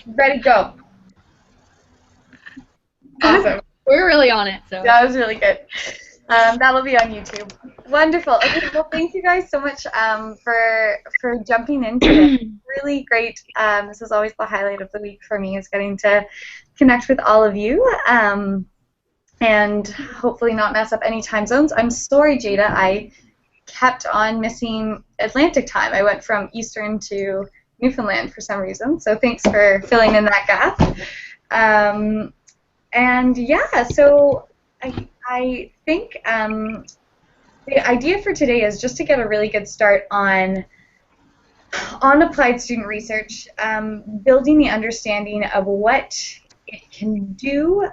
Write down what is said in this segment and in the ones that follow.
Ready, go. Awesome. We're really on it, so. That was really good. That'll be on YouTube. Wonderful. Okay, well, thank you guys so much for jumping in today. Really great. This is always the highlight of the week for me, is getting to connect with all of you and hopefully not mess up any time zones. I'm sorry, Jada. I kept on missing Atlantic time. I went from Eastern to Newfoundland for some reason, so thanks for filling in that gap. And yeah, so I think the idea for today is just to get a really good start on applied student research, building the understanding of what it can do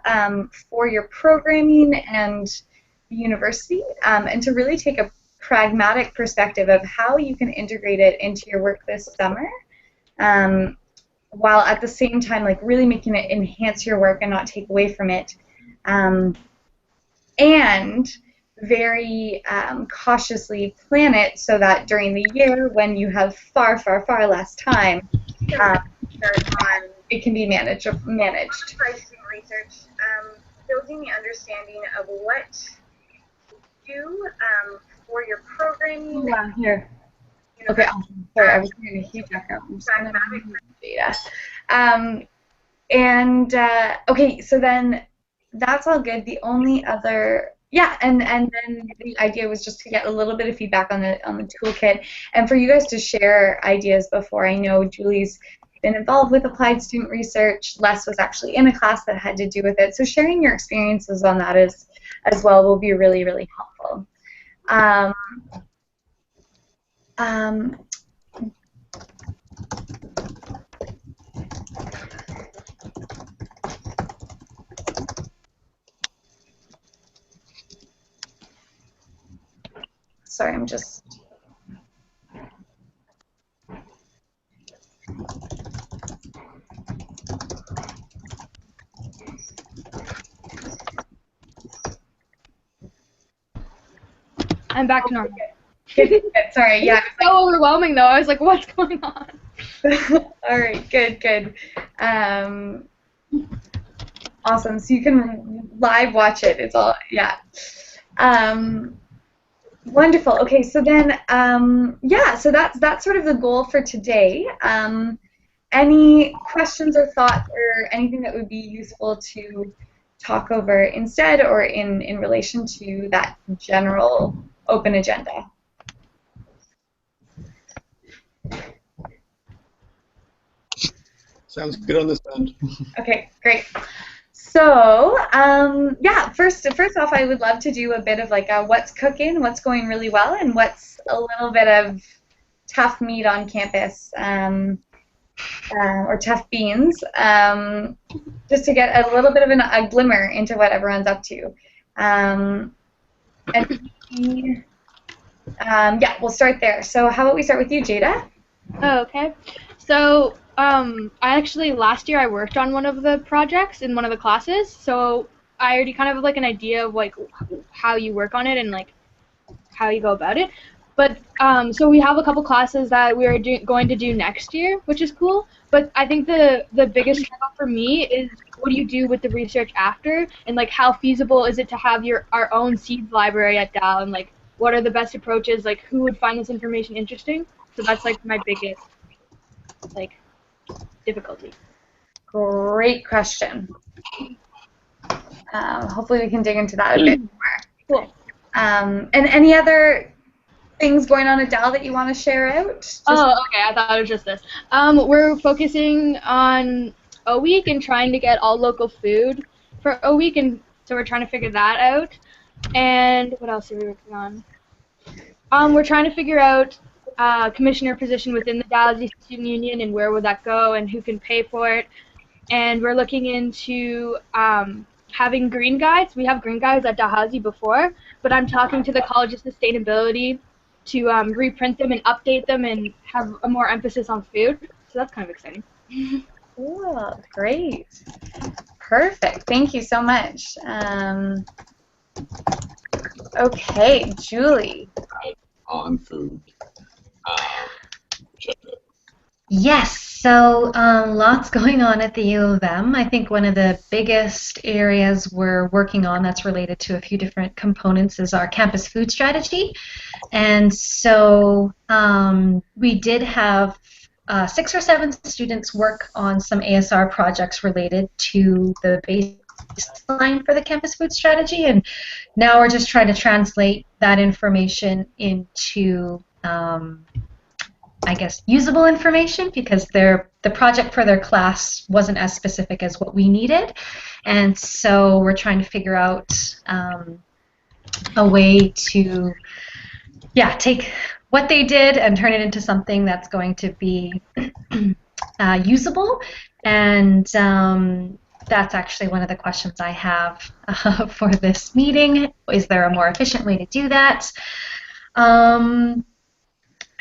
for your programming and the university, and to really take a pragmatic perspective of how you can integrate it into your work this summer, while at the same time really making it enhance your work and not take away from it, and very cautiously plan it so that during the year, when you have far, far, far less time, it can be managed. Research, building the understanding of what you do for your programming. Yeah, here. Okay, awesome. Sorry, I was hearing a huge echo. I'm just going to move the data. Okay, so then that's all good. The only other, yeah, and then the idea was just to get a little bit of feedback on the toolkit, and for you guys to share ideas before. I know Julie's been involved with applied student research. Les was actually in a class that had to do with it, so sharing your experiences on that as well will be really, really helpful. Sorry, I'm just... I'm back to normal. Good. Sorry, yeah. It's so overwhelming, though. I was like, what's going on? All right, good. Awesome. So you can live watch it. It's all, yeah. Wonderful. Okay, so then, yeah, so that's sort of the goal for today. Any questions or thoughts or anything that would be useful to talk over instead, or in relation to that general open agenda? Sounds good on this end. Okay, great. So, yeah, first off, I would love to do a bit of a what's cooking, what's going really well, and what's a little bit of tough meat on campus, or tough beans, just to get a little bit of a glimmer into what everyone's up to. And yeah, we'll start there. So how about we start with you, Jada? Oh, okay. So, I actually, last year I worked on one of the projects in one of the classes, so I already kind of have an idea of how you work on it and how you go about it. But so we have a couple classes that we are going to do next year, which is cool. But I think the biggest struggle for me is what do you do with the research after, and how feasible is it to have our own seeds library at Dal, and what are the best approaches? Who would find this information interesting? So that's my biggest difficulty. Great question. Hopefully we can dig into that a bit more. Cool. And any other things going on at Dal that you want to share out? Okay, I thought it was just this. We're focusing on O Week and trying to get all local food for O Week, and so we're trying to figure that out. And what else are we working on? We're trying to figure out commissioner position within the Dalhousie Student Union, and where would that go, and who can pay for it. And we're looking into having green guides. We have green guides at Dalhousie before, but I'm talking to the College of Sustainability to reprint them and update them and have a more emphasis on food. So that's kind of exciting. Cool. Great. Perfect. Thank you so much. Okay, Julie. On food. Yes, so lots going on at the U of M. I think one of the biggest areas we're working on that's related to a few different components is our campus food strategy. And so we did have 6 or 7 students work on some ASR projects related to the baseline for the campus food strategy. And now we're just trying to translate that information into I guess, usable information because the project for their class wasn't as specific as what we needed. And so we're trying to figure out a way to, yeah, take what they did and turn it into something that's going to be usable. And that's actually one of the questions I have for this meeting. Is there a more efficient way to do that?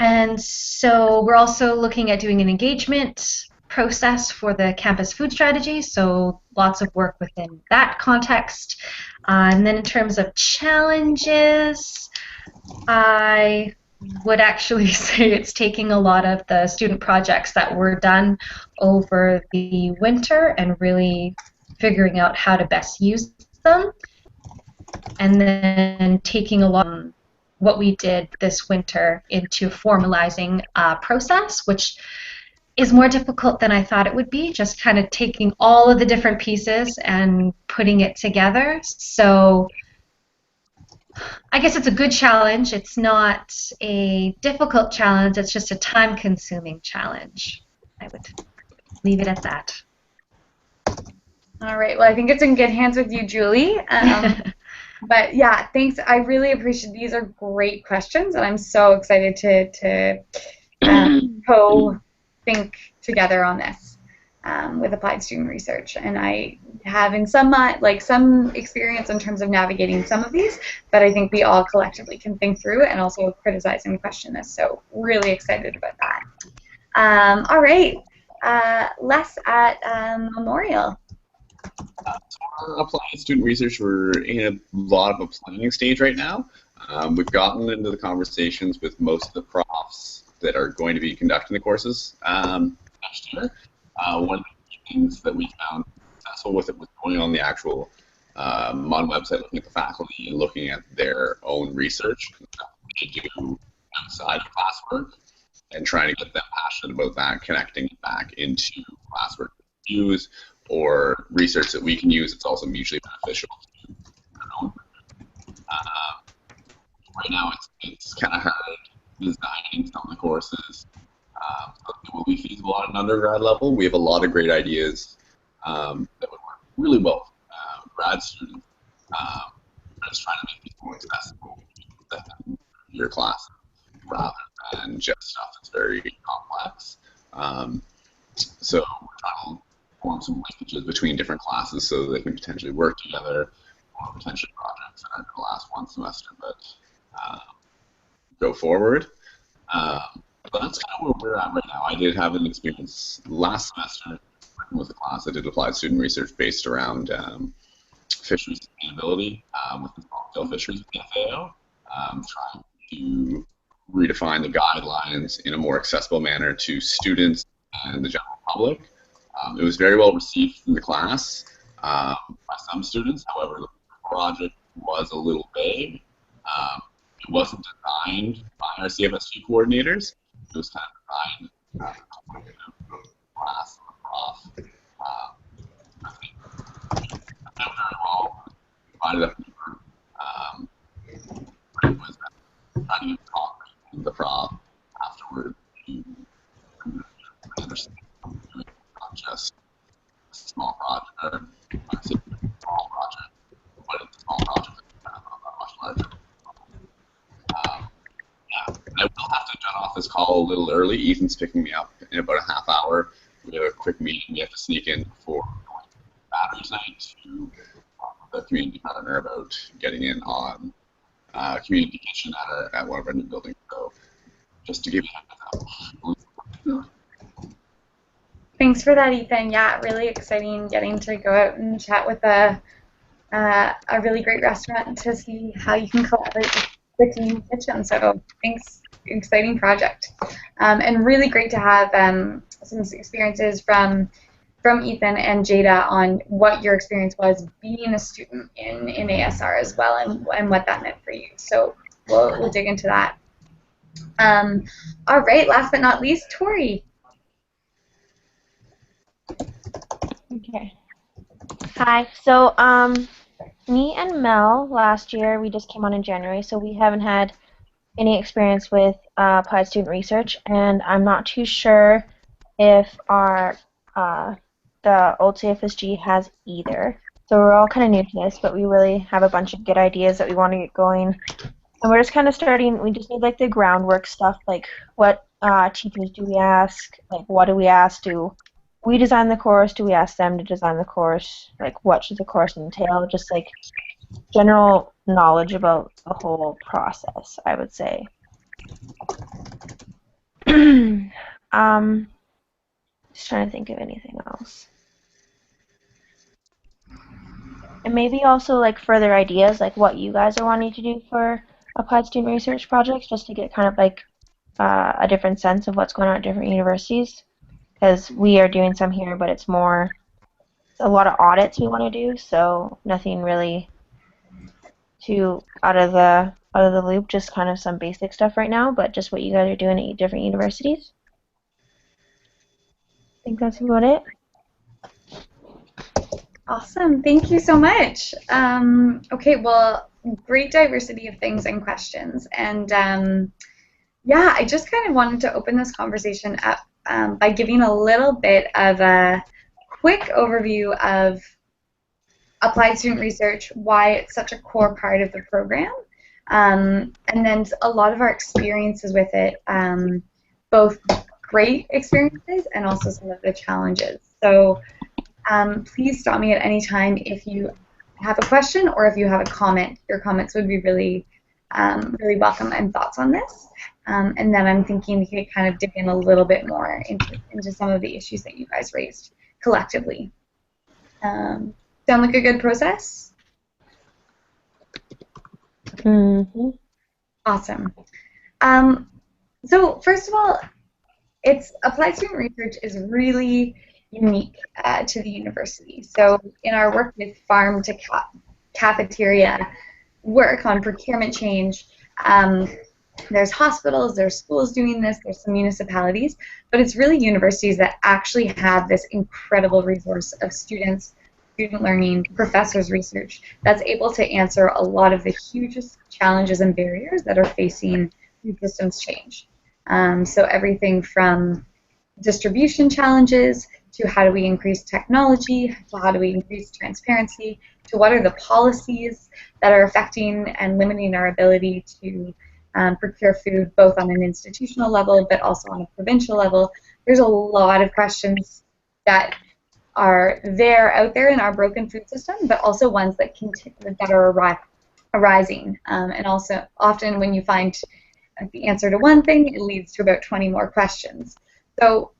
And so we're also looking at doing an engagement process for the campus food strategy, so lots of work within that context. And then in terms of challenges, I would actually say it's taking a lot of the student projects that were done over the winter and really figuring out how to best use them, and then taking a lot of what we did this winter into formalizing a process, which is more difficult than I thought it would be, just kind of taking all of the different pieces and putting it together. So I guess it's a good challenge. It's not a difficult challenge, it's just a time-consuming challenge. I would leave it at that. All right. Well, I think it's in good hands with you, Julie. But yeah, thanks. I really appreciate these are great questions, and I'm so excited to co-think together on this with applied student research. And I have in some some experience in terms of navigating some of these, but I think we all collectively can think through and also criticize and question this. So really excited about that. All right, Les at Memorial. For applied student research, we're in a lot of a planning stage right now. We've gotten into the conversations with most of the profs that are going to be conducting the courses next year. One of the things that we found successful with it was going on the actual MON website, looking at the faculty and looking at their own research that they do outside of classwork and trying to get them passionate about that, connecting it back into classwork views or research that we can use. It's also mutually beneficial to our own. Right now, it's kind of hard designing some of the courses. So it will be feasible on an undergrad level. We have a lot of great ideas that would work really well for grad students. Just trying to make these more accessible to your class rather than just stuff that's very complex. So we're trying to form some linkages between different classes so that they can potentially work together, or potentially projects that aren't going to last one semester but go forward. But that's kind of where we're at right now. I did have an experience last semester working with a class. I did applied student research based around fisheries sustainability with the small-scale fisheries with the FAO, trying to redefine the guidelines in a more accessible manner to students and the general public. It was very well received in the class by some students. However, the project was a little vague. It wasn't designed by our CFSG coordinators. It was kind of designed class prof. I think very well divided up in the group. It was trying to talk to the prof afterward to understand not just a small project, or I say small project, but it's a small project that's much larger. Yeah, I will have to jump off this call a little early. Ethan's picking me up in about a half hour. We have a quick meeting we have to sneak in before going to battery tonight to the community partner about getting in on community kitchen at one of our new buildings. So just to give you a heads up. Thanks for that, Ethan. Yeah, really exciting getting to go out and chat with a really great restaurant to see how you can collaborate with the community kitchen. So thanks exciting project, and really great to have some experiences from Ethan and Jada on what your experience was being a student in ASR as well, and what that meant for you. So we'll dig into that. All right, last but not least, Tori. Okay. Hi. So, me and Mel last year, we just came on in January, so we haven't had any experience with applied student research, and I'm not too sure if our the old CFSG has either. So we're all kind of new to this, but we really have a bunch of good ideas that we want to get going. And we're just kind of starting, we just need like the groundwork stuff, like what teachers do we ask, like what do we ask, do we design the course, do we ask them to design the course, like what should the course entail, just like general knowledge about the whole process, I would say. Just trying to think of anything else. And maybe also like further ideas, like what you guys are wanting to do for applied student research projects, just to get kind of like a different sense of what's going on at different universities. Because we are doing some here, but it's more a lot of audits we want to do, so nothing really too out of the loop, just kind of some basic stuff right now, but just what you guys are doing at different universities. I think that's about it. Awesome, thank you so much. Okay, well, great diversity of things and questions, and yeah, I just kind of wanted to open this conversation up by giving a little bit of a quick overview of applied student research, why it's such a core part of the program, and then a lot of our experiences with it, both great experiences and also some of the challenges. So please stop me at any time if you have a question or if you have a comment. Your comments would be really, really welcome, and thoughts on this. And then I'm thinking we could kind of dig in a little bit more into some of the issues that you guys raised collectively. Sound like a good process? Mm-hmm. Awesome. So first of all, applied student research is really unique to the university. So in our work with farm to cafeteria work on procurement change, there's hospitals, there's schools doing this, there's some municipalities, but it's really universities that actually have this incredible resource of students, student learning, professors' research that's able to answer a lot of the hugest challenges and barriers that are facing food systems change. So everything from distribution challenges to how do we increase technology, to how do we increase transparency, to what are the policies that are affecting and limiting our ability to procure food both on an institutional level but also on a provincial level. There's a lot of questions that are out there in our broken food system, but also ones that are arising. And also often when you find the answer to one thing, it leads to about 20 more questions. So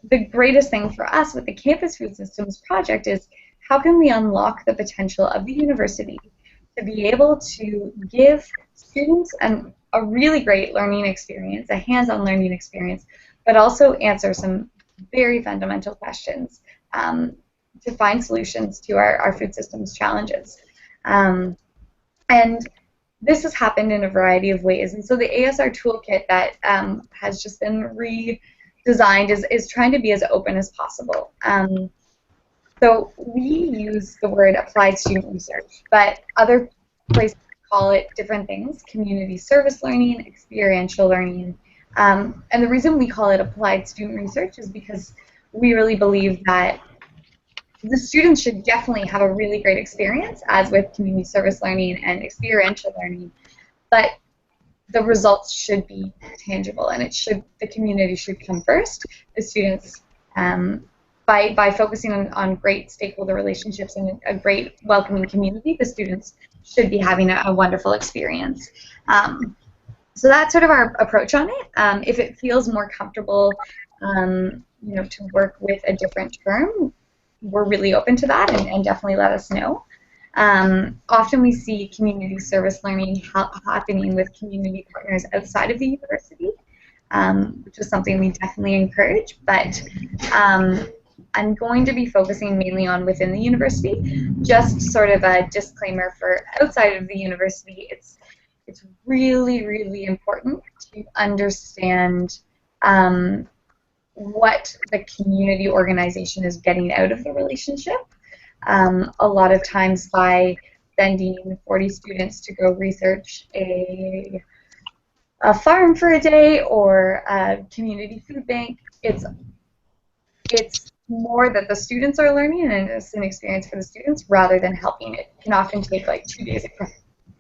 the greatest thing for us with the Campus Food Systems project is how can we unlock the potential of the university to be able to give students a really great learning experience, a hands-on learning experience, but also answer some very fundamental questions to find solutions to our food systems challenges. And this has happened in a variety of ways. And so the ASR toolkit that has just been redesigned is trying to be as open as possible. So we use the word applied student research, but other places call it different things: community service learning, experiential learning. And the reason we call it applied student research is because we really believe that the students should definitely have a really great experience, as with community service learning and experiential learning, but the results should be tangible, and the community should come first. The students, by focusing on great stakeholder relationships and a great welcoming community, the students should be having a wonderful experience. So that's sort of our approach on it. If it feels more comfortable, to work with a different term, we're really open to that, and definitely let us know. Often we see community service learning happening with community partners outside of the university, which is something we definitely encourage, but I'm going to be focusing mainly on within the university. Just sort of a disclaimer for outside of the university, it's really, really important to understand what the community organization is getting out of the relationship. A lot of times by sending 40 students to go research a farm for a day or a community food bank, it's more that the students are learning and it's an experience for the students rather than helping. It can often take like 2 days of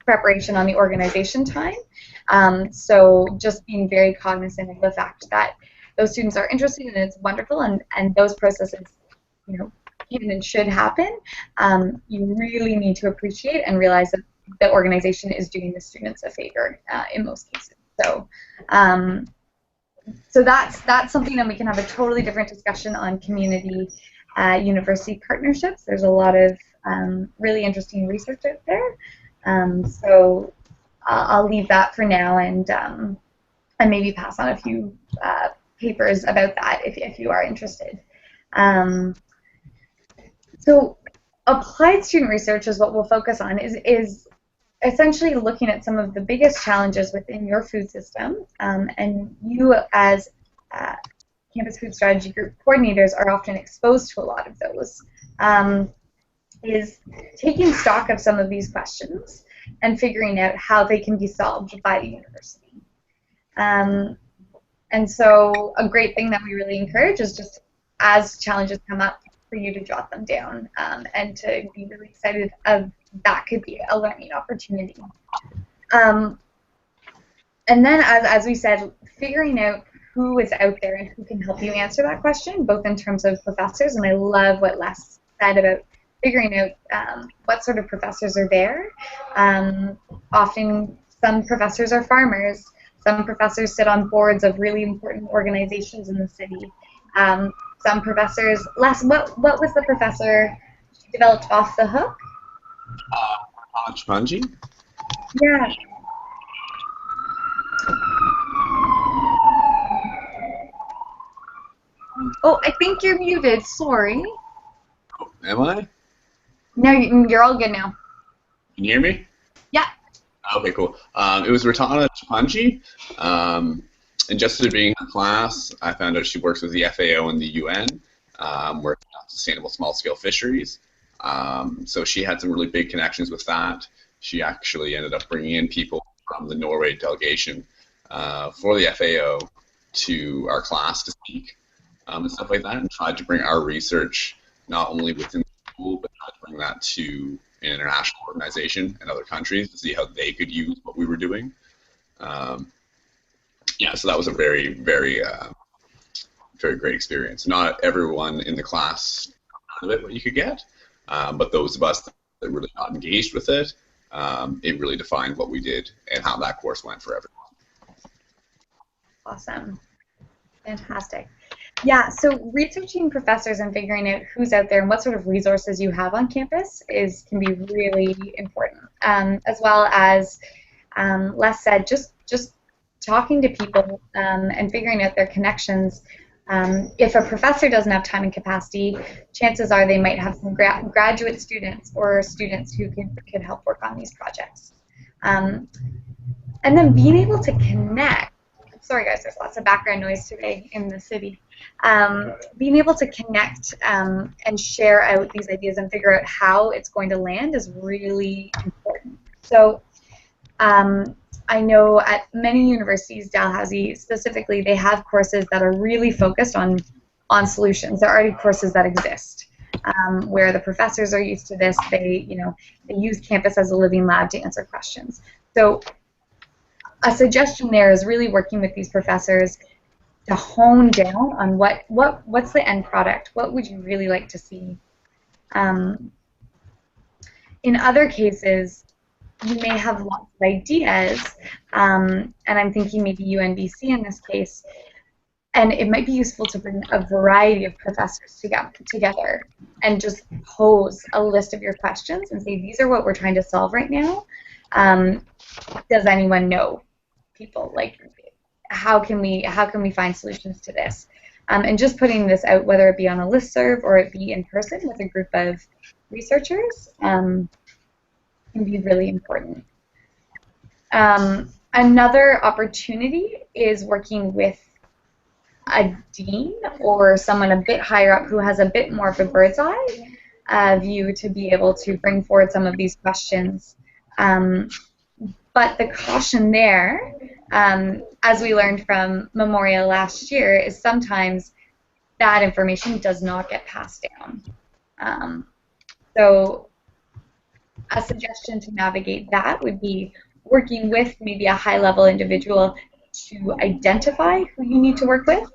preparation on the organization time. So just being very cognizant of the fact that those students are interested and it's wonderful, and those processes, you know, can and should happen. You really need to appreciate and realize that the organization is doing the students a favor in most cases. So, so that's something that we can have a totally different discussion on community university partnerships. There's a lot of really interesting research out there. So I'll leave that for now and maybe pass on a few papers about that if you are interested. So applied student research is what we'll focus on, is essentially looking at some of the biggest challenges within your food system, and you as campus food strategy group coordinators are often exposed to a lot of those, is taking stock of some of these questions and figuring out how they can be solved by the university. And so a great thing that we really encourage is just as challenges come up for you to jot them down and to be really excited of that could be a learning opportunity. And then as we said, figuring out who is out there and who can help you answer that question, both in terms of professors, and I love what Les said about figuring out what sort of professors are there. Often some professors are farmers, some professors sit on boards of really important organizations in the city. Some professors, Les, what was the professor she developed off the hook? Punji? Yeah. Oh, I think you're muted. Sorry. Oh, am I? No, you're all good now. Can you hear me? Yeah. Okay, cool. It was Ratana Chapanji. And just through being in her class, I found out she works with the FAO and the UN, working on sustainable small-scale fisheries. So she had some really big connections with that. She actually ended up bringing in people from the Norway delegation for the FAO to our class to speak and stuff like that, and tried to bring our research not only within the school, but tried to bring that to an international organization and other countries to see how they could use what we were doing. Yeah, so that was a very, very, very great experience. Not everyone in the class got out of it what you could get, but those of us that really got engaged with it, it really defined what we did and how that course went for everyone. Awesome. Fantastic. Yeah, so researching professors and figuring out who's out there and what sort of resources you have on campus can be really important, as well as Les said, just talking to people and figuring out their connections. If a professor doesn't have time and capacity, chances are they might have some graduate students or students who could help work on these projects. And then being able to connect. Sorry guys, there's lots of background noise today in the city. Being able to connect and share out these ideas and figure out how it's going to land is really important. So I know at many universities, Dalhousie specifically, they have courses that are really focused on solutions. There are already courses that exist where the professors are used to this. They use campus as a living lab to answer questions. So a suggestion there is really working with these professors to hone down on what's the end product. What would you really like to see? In other cases, you may have lots of ideas, and I'm thinking maybe UNBC in this case, And it might be useful to bring a variety of professors together and just pose a list of your questions and say, these are what we're trying to solve right now. Does anyone know people? Like, how can we find solutions to this? And just putting this out, whether it be on a listserv or it be in person with a group of researchers, can be really important. Another opportunity is working with a dean or someone a bit higher up who has a bit more of a bird's eye view to be able to bring forward some of these questions. But the caution there, as we learned from Memorial last year, is sometimes that information does not get passed down. So a suggestion to navigate that would be working with maybe a high-level individual to identify who you need to work with,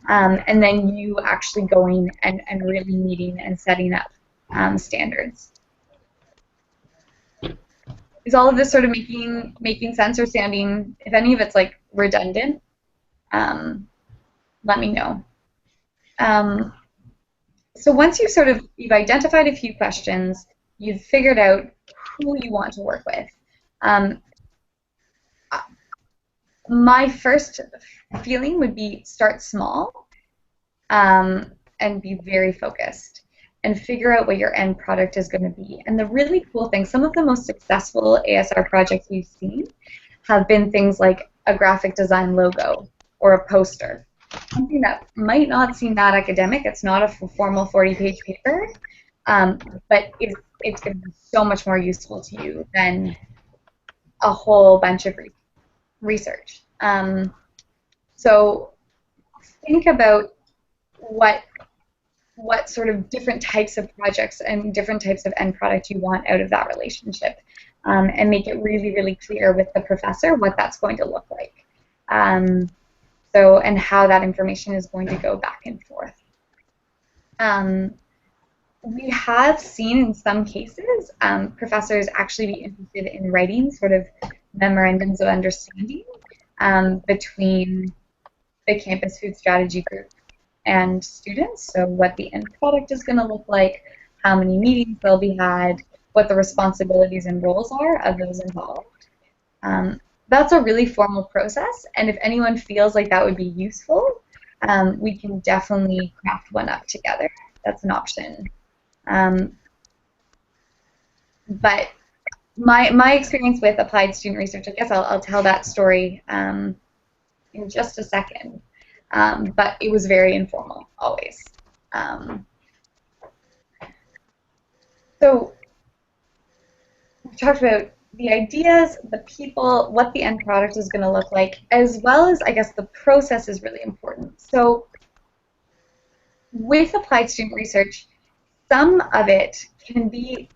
and then you actually going and really meeting and setting up standards. Is all of this sort of making sense or sounding, if any of it's like redundant, let me know. So once you've identified a few questions, you've figured out who you want to work with. My first feeling would be start small and be very focused and figure out what your end product is going to be. And the really cool thing, some of the most successful ASR projects we've seen have been things like a graphic design logo or a poster. Something that might not seem that academic. It's not a formal 40-page paper, but it's going to be so much more useful to you than a whole bunch of research. So think about what sort of different types of projects and different types of end product you want out of that relationship, and make it really, really clear with the professor what that's going to look like. And how that information is going to go back and forth. We have seen in some cases professors actually be interested in writing sort of memorandums of understanding between the campus food strategy group and students. So what the end product is going to look like, how many meetings they'll be had, what the responsibilities and roles are of those involved. That's a really formal process, and if anyone feels like that would be useful, we can definitely craft one up together. That's an option. But my experience with applied student research, I guess I'll tell that story in just a second. But it was very informal, always. So we talked about the ideas, the people, what the end product is going to look like, as well as, I guess, the process is really important. So with applied student research, some of it can be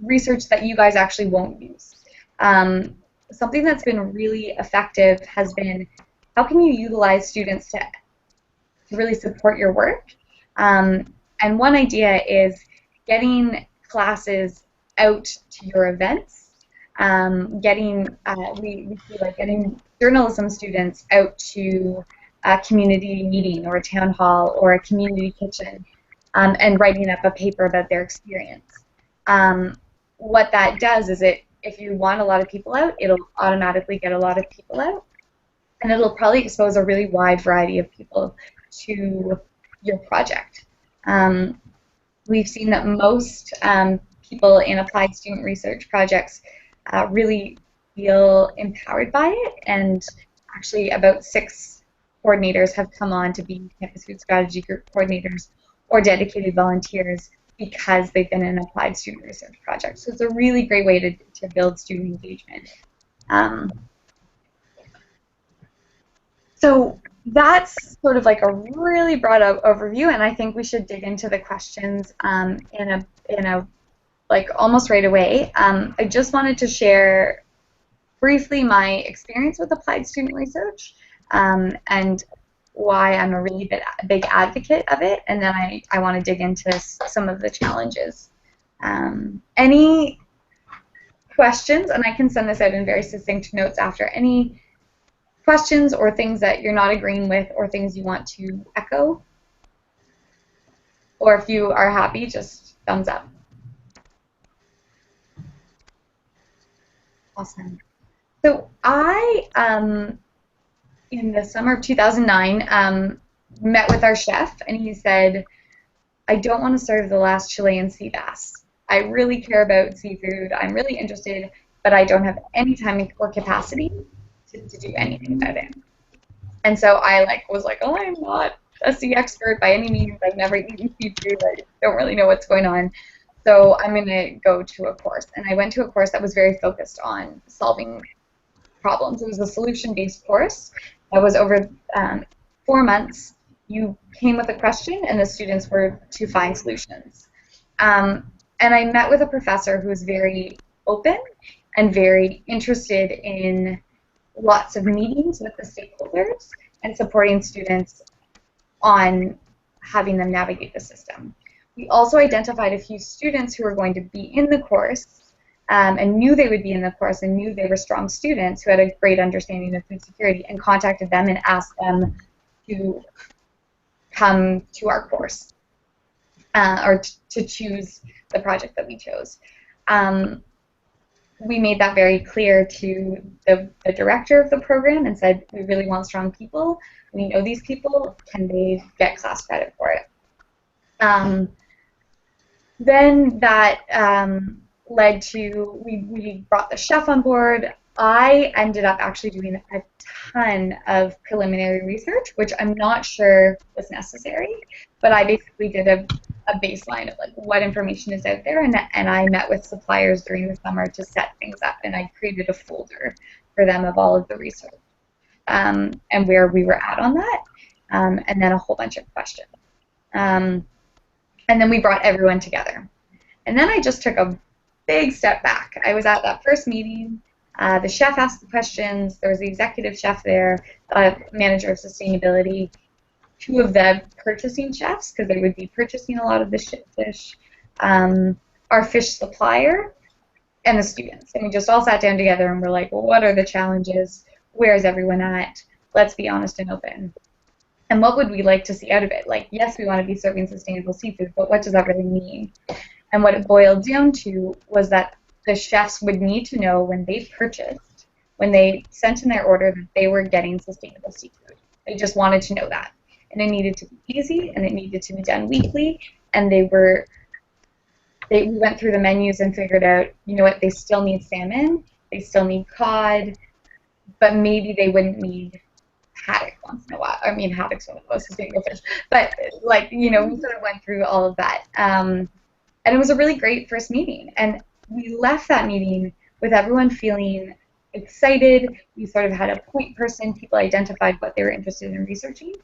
research that you guys actually won't use. Something that's been really effective has been, how can you utilize students to really support your work? And one idea is getting classes out to your events. We feel like getting journalism students out to a community meeting or a town hall or a community kitchen, and writing up a paper about their experience. What that does is if you want a lot of people out, it'll automatically get a lot of people out, and it'll probably expose a really wide variety of people to your project. We've seen that most people in applied student research projects really feel empowered by it, and actually about 6 coordinators have come on to be campus food strategy group coordinators or dedicated volunteers because they've been in an applied student research project. So it's a really great way to build student engagement. So that's sort of like a really broad overview, and I think we should dig into the questions in a like almost right away. I just wanted to share briefly my experience with applied student research and why I'm a really big advocate of it, and then I want to dig into some of the challenges. Any questions, and I can send this out in very succinct notes after, any questions or things that you're not agreeing with or things you want to echo? Or if you are happy, just thumbs up. Awesome. So I, in the summer of 2009, met with our chef, and he said, I don't want to serve the last Chilean sea bass. I really care about seafood. I'm really interested, but I don't have any time or capacity to do anything about it. And so I was like, oh, I'm not a sea expert by any means. I've never eaten seafood. I don't really know what's going on. So I'm going to go to a course. And I went to a course that was very focused on solving problems. It was a solution-based course that was over 4 months. You came with a question, and the students were to find solutions. And I met with a professor who was very open and very interested in lots of meetings with the stakeholders and supporting students on having them navigate the system. We also identified a few students who were going to be in the course and knew they would be in the course and knew they were strong students who had a great understanding of food security, and contacted them and asked them to come to our course or to choose the project that we chose. We made that very clear to the director of the program and said, we really want strong people. We know these people. Can they get class credit for it? Then that led to, we brought the chef on board. I ended up actually doing a ton of preliminary research, which I'm not sure was necessary, but I basically did a baseline of what information is out there, and I met with suppliers during the summer to set things up, and I created a folder for them of all of the research and where we were at on that, and then a whole bunch of questions. And then we brought everyone together. And then I just took a big step back. I was at that first meeting. The chef asked the questions. There was the executive chef there, manager of sustainability, 2 of the purchasing chefs, because they would be purchasing a lot of the fish, our fish supplier, and the students. And we just all sat down together and we're like, well, what are the challenges? Where is everyone at? Let's be honest and open. And what would we like to see out of it? Yes, we want to be serving sustainable seafood, but what does that really mean? And what it boiled down to was that the chefs would need to know when they purchased, when they sent in their order, that they were getting sustainable seafood. They just wanted to know that. And it needed to be easy, and it needed to be done weekly, and we went through the menus and figured out, you know what, they still need salmon, they still need cod, but maybe they wouldn't need haddock once in a while. I mean, haddock's one of the most sustainable fish, but we sort of went through all of that. And it was a really great first meeting, and we left that meeting with everyone feeling excited. We sort of had a point person. People identified what they were interested in researching,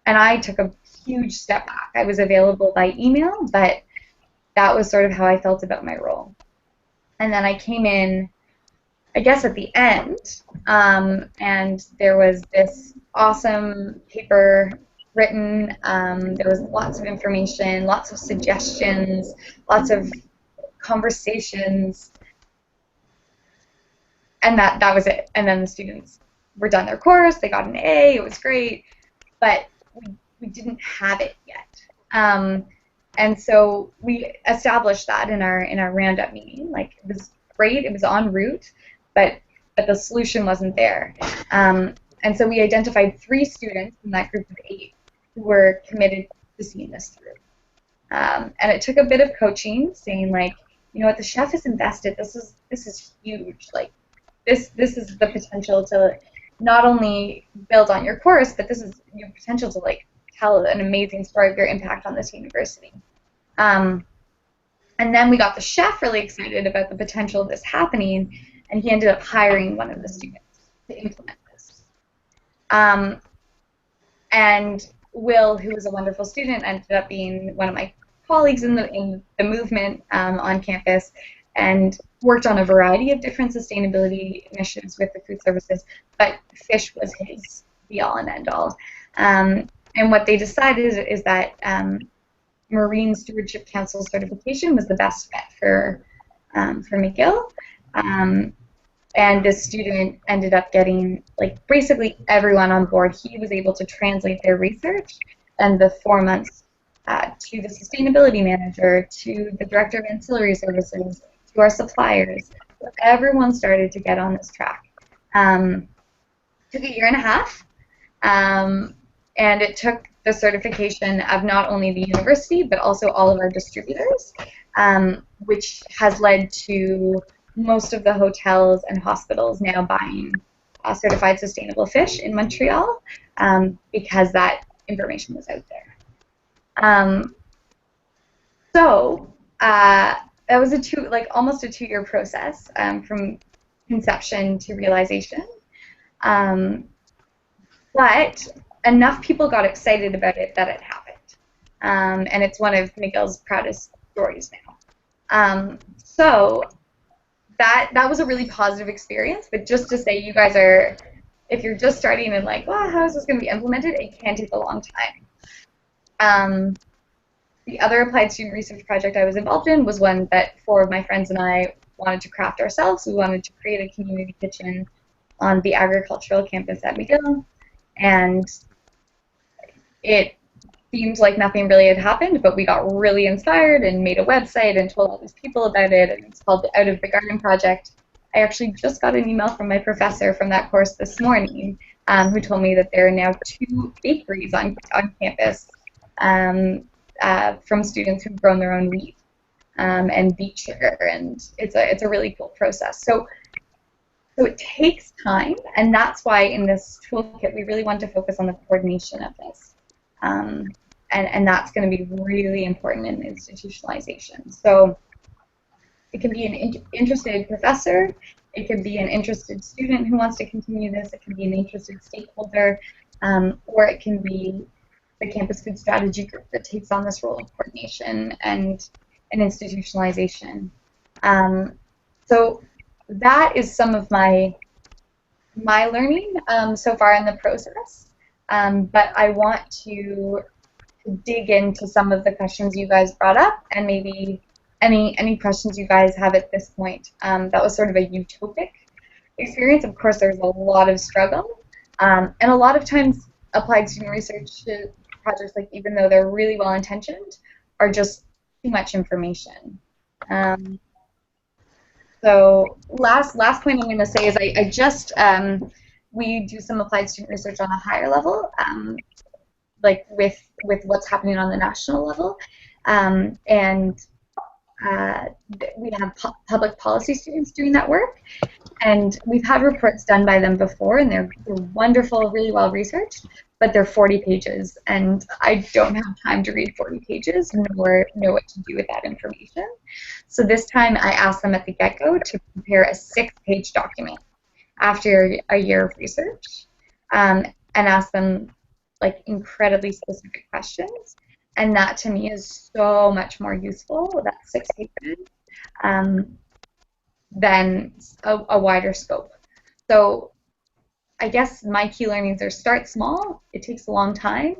and I took a huge step back. I was available by email, but that was sort of how I felt about my role. And then I came in, I guess, at the end, and there was this awesome paper written. There was lots of information, lots of suggestions, lots of conversations, and that was it. And then the students were done their course. They got an A. It was great, but we didn't have it yet. And so we established that in our roundup meeting. It was great. It was en route, but the solution wasn't there. And so we identified 3 students in that group of 8 who were committed to seeing this through. And it took a bit of coaching, saying you know what, the chef is invested. This is huge. This is the potential to not only build on your course, but this is your potential to tell an amazing story of your impact on this university. And then we got the chef really excited about the potential of this happening, and he ended up hiring one of the students to implement this. And Will, who was a wonderful student, ended up being one of my colleagues in the movement on campus, and worked on a variety of different sustainability initiatives with the food services, but fish was his be-all and end-all. And what they decided is that Marine Stewardship Council certification was the best bet for McGill. and this student ended up getting like basically everyone on board. He was able to translate their research and the 4 months to the sustainability manager, to the director of ancillary services, to our suppliers. So everyone started to get on this track. Took a year and a half, and it took the certification of not only the university but also all of our distributors, which has led to most of the hotels and hospitals now buying certified sustainable fish in Montreal, because that information was out there. So that was almost a 2-year process, from conception to realization. But enough people got excited about it that it happened. And it's one of Miguel's proudest stories now. So that was a really positive experience, but just to say, you guys are, if you're just starting and like, well, how is this going to be implemented, it can take a long time. The other applied student research project I was involved in was one that 4 of my friends and I wanted to craft ourselves. We wanted to create a community kitchen on the agricultural campus at McGill, and it seemed like nothing really had happened, but we got really inspired and made a website and told all these people about it, and it's called the Out of the Garden Project. I actually just got an email from my professor from that course this morning, who told me that there are now 2 bakeries on campus, from students who've grown their own wheat and beet sugar, and it's a really cool process. So it takes time, and that's why in this toolkit we really want to focus on the coordination of this. And that's going to be really important in institutionalization. So it can be an interested professor, it can be an interested student who wants to continue this, it can be an interested stakeholder, or it can be the campus food strategy group that takes on this role of coordination and institutionalization. So that is some of my learning so far in the process. But I want to dig into some of the questions you guys brought up, and maybe any questions you guys have at this point. That was sort of a utopic experience. Of course, there's a lot of struggle, and a lot of times applied student research projects, like, even though they're really well intentioned, are just too much information. So last point I'm going to say is I just we do some applied student research on a higher level, like with what's happening on the national level, and we have public policy students doing that work, and we've had reports done by them before, and they're wonderful, really well researched, but they're 40 pages, and I don't have time to read 40 pages nor know what to do with that information. So this time I asked them at the get-go to prepare a 6-page document after a year of research, and ask them like incredibly specific questions, and that to me is so much more useful, that 6 pages, than a wider scope. So I guess my key learnings are: start small, it takes a long time,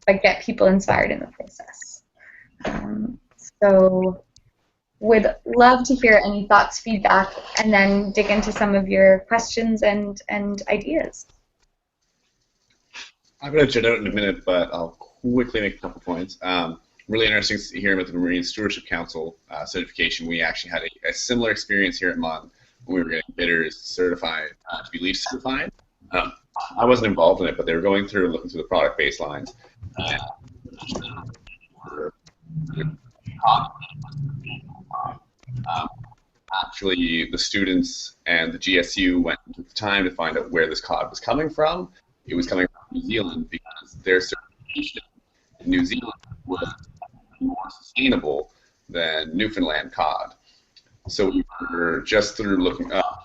but get people inspired in the process. So would love to hear any thoughts, feedback, and then dig into some of your questions and ideas. I'm going to jet out in a minute, but I'll quickly make a couple points. Really interesting to hear about the Marine Stewardship Council certification. We actually had a similar experience here at MUN when we were getting bidders certified to be LEAF certified. I wasn't involved in it, but they were going through and looking through the product baselines. Actually, the students and the GSU went and took the time to find out where this cod was coming from. It was coming from New Zealand, because their certification in New Zealand was more sustainable than Newfoundland cod. So we were just through looking up.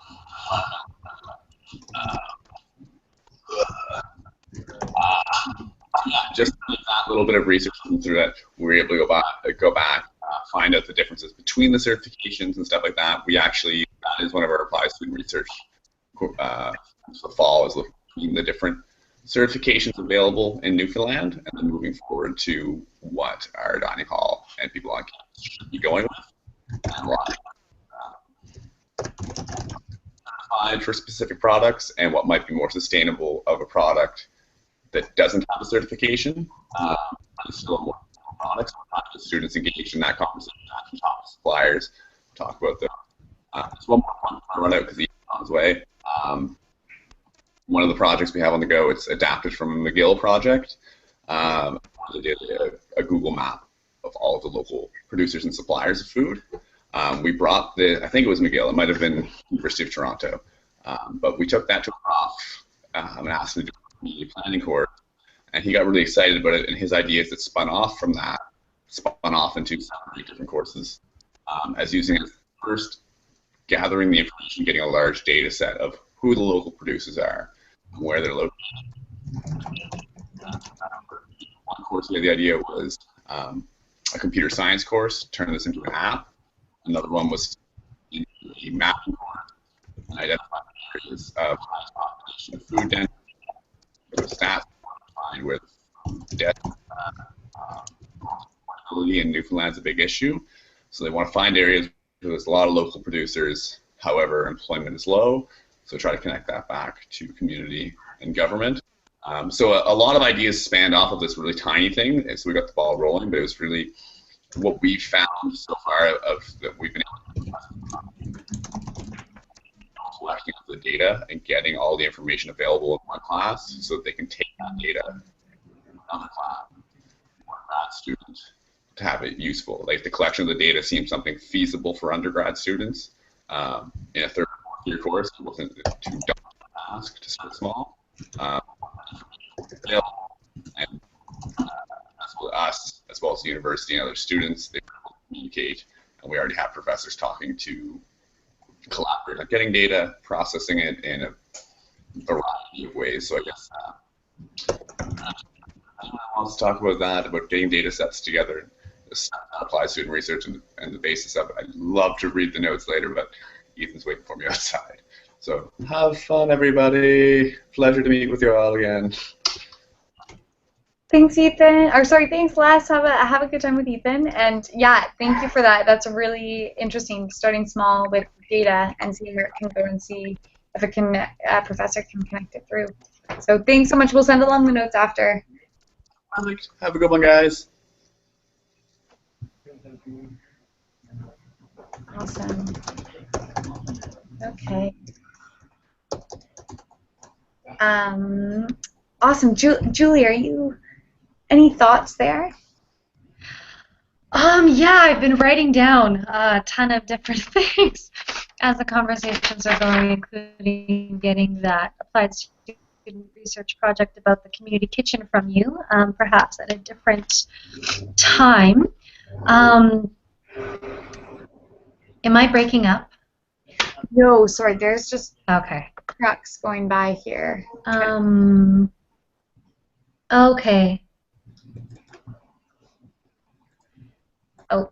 Just that little bit of research through that, we were able to go back, find out the differences between the certifications and stuff like that. We actually, that is one of our applied student research for the fall, is looking between the different certifications available in Newfoundland, and then moving forward to what our dining hall and people on campus should be going with. And a lot of certified for specific products and what might be more sustainable of a product that doesn't have a certification. Still more products. Students engaged in that conversation, actually talk to suppliers, talk about them. Just one more point before I run out because he's on his way. One of the projects we have on the go, it's adapted from a McGill project. They did a Google map of all of the local producers and suppliers of food. We brought I think it was McGill, it might have been University of Toronto, but we took that to a prof and asked him to do a community planning course, and he got really excited about it, and his ideas that spun off from that spun off into 7 or 8 different courses, as using it first, gathering the information, getting a large data set of who the local producers are, where they're located. One course, the idea was a computer science course, turn this into an app. Another one was a mapping course, and identify areas of highest population of food density, stats, find where the debt affordability in Newfoundland is a big issue. So they want to find areas where there's a lot of local producers, however, employment is low. So try to connect that back to community and government. So a lot of ideas spanned off of this really tiny thing, and so we got the ball rolling, but it was really what we found so far that we've been able to collecting the data and getting all the information available in one class so that they can take that data to another class or grad student to have it useful. Like the collection of the data seemed something feasible for undergrad students. In a 3rd or 4th year course, it wasn't too daunting to ask to start small. And as well as us, as well as the university and other students, they communicate, and we already have professors talking to collaborate on getting data, processing it in a variety of ways. So I guess anyone wants to talk about that, about getting data sets together, applied student research and the basis of it. I'd love to read the notes later, but Ethan's waiting for me outside. So have fun, everybody. Pleasure to meet with you all again. Thanks, Ethan. Or sorry, thanks, Les. Have a good time with Ethan. And yeah, thank you for that. That's really interesting. Starting small with data and seeing where it can go and see if it can a professor can connect it through. So thanks so much. We'll send along the notes after. Perfect. Have a good one, guys. Awesome. Okay. Awesome. Julie, are you any thoughts there? Yeah, I've been writing down a ton of different things as the conversations are going, including getting that applied student research project about the community kitchen from you, perhaps at a different time. Am I breaking up? No, sorry. There's just Okay. trucks going by here. Okay. Oh.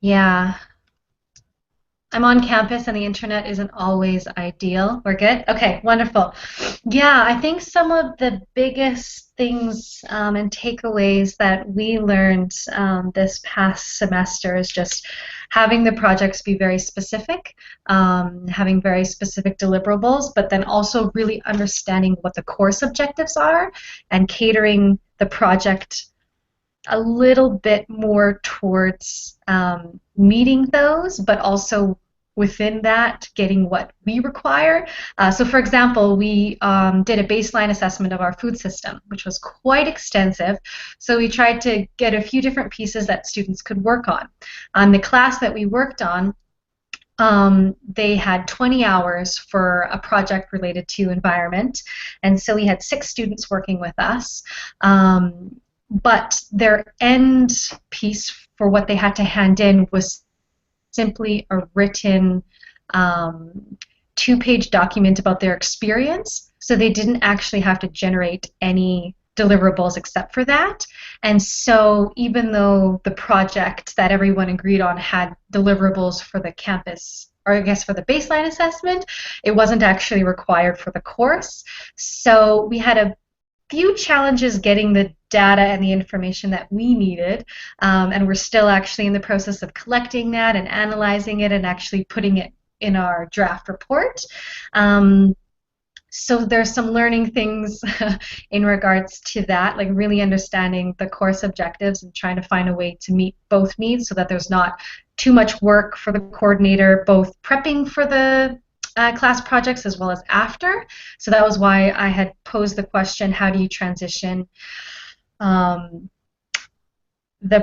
Yeah. I'm on campus and the internet isn't always ideal. We're good? Okay, wonderful. Yeah, I think some of the biggest things and takeaways that we learned this past semester is just having the projects be very specific, having very specific deliverables, but then also really understanding what the course objectives are and catering the project a little bit more towards meeting those, but also within that getting what we require. So for example, we did a baseline assessment of our food system, which was quite extensive. So we tried to get a few different pieces that students could work on. The class that we worked on, they had 20 hours for a project related to environment, and so we had 6 students working with us. But their end piece for what they had to hand in was simply a written 2-page document about their experience, so they didn't actually have to generate any deliverables except for that. And so even though the project that everyone agreed on had deliverables for the campus, or I guess for the baseline assessment, it wasn't actually required for the course. So we had a few challenges getting the data and the information that we needed, and we're still actually in the process of collecting that and analyzing it and actually putting it in our draft report. So there's some learning things in regards to that, like really understanding the course objectives and trying to find a way to meet both needs so that there's not too much work for the coordinator, both prepping for the class projects as well as after. So that was why I had posed the question, how do you transition the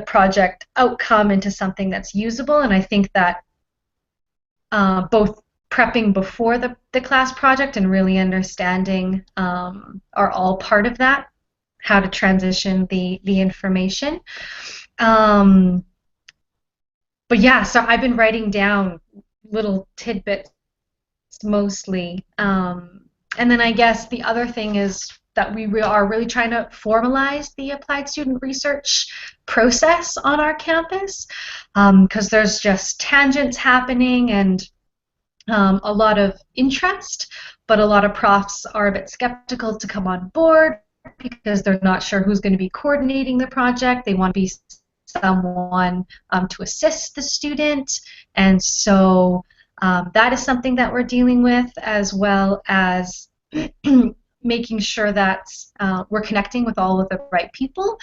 project outcome into something that's usable? And I think that both prepping before the class project and really understanding are all part of that, how to transition the information. But yeah, so I've been writing down little tidbits mostly. And then I guess the other thing is that we are really trying to formalize the applied student research process on our campus, because there's just tangents happening and a lot of interest, but a lot of profs are a bit skeptical to come on board because they're not sure who's going to be coordinating the project. They want to be someone to assist the student, and so that is something that we're dealing with, as well as making sure that we're connecting with all of the right people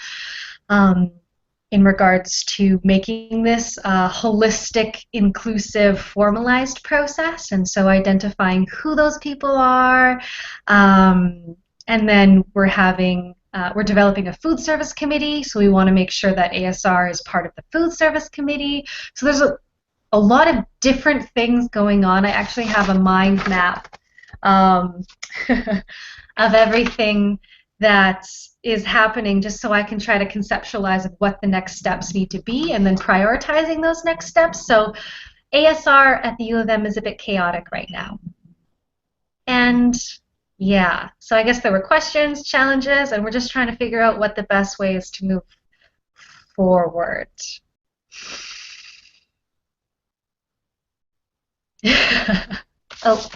in regards to making this a holistic, inclusive, formalized process. And so identifying who those people are, and then we're developing a food service committee, so we want to make sure that ASR is part of the food service committee. So there's a lot of different things going on. I actually have a mind map of everything that is happening, just so I can try to conceptualize what the next steps need to be and then prioritizing those next steps. So ASR at the U of M is a bit chaotic right now. And yeah, so I guess there were questions, challenges, and we're just trying to figure out what the best way is to move forward. Oh.